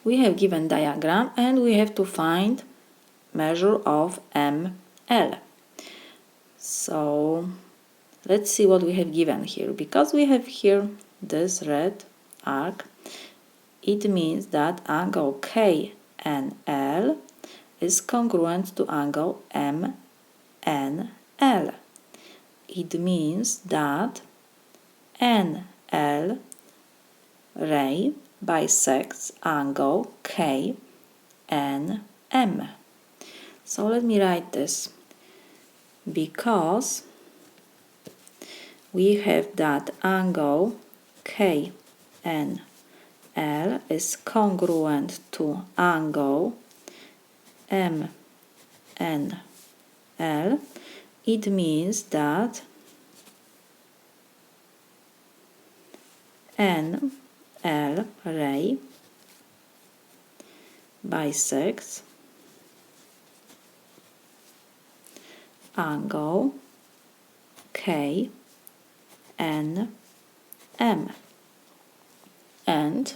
we have given diagram and we have to find measure of ML. So let's see what we have given here. Because we have here this red arc, it means that angle KNL is congruent to angle MNL. It means that NL ray bisects angle KNM. So let me write this. Because we have that angle KNL is congruent to angle MNL, it means that NL ray bisects angle KNM. And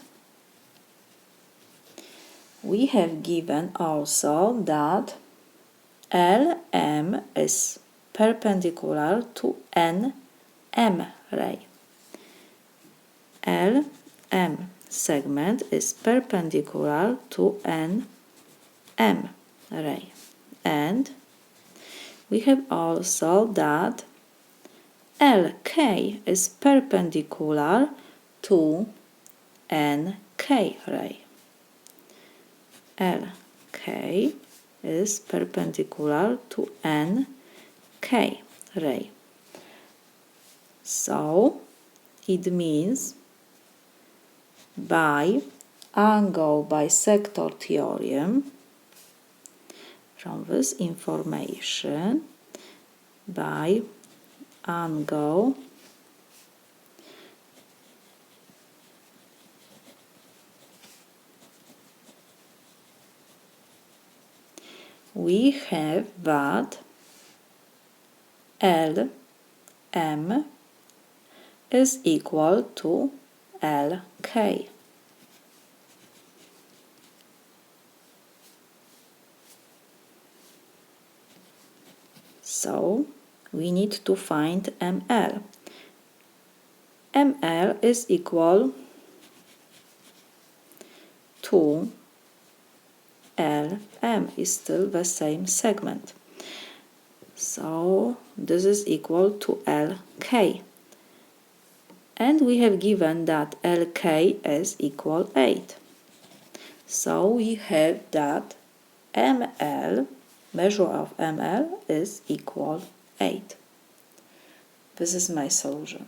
we have given also that LM is perpendicular to NM ray. LM segment is perpendicular to NM ray. And we have also that LK is perpendicular to NK ray. LK is perpendicular to NK ray. So it means by angle bisector theorem, from this information, by angle we have that LM is equal to LK. So we need to find ML. ML is equal to LM, is still the same segment. So this is equal to LK. And we have given that LK is equal 8. So we have that ML, measure of ML is equal 8. This is my solution.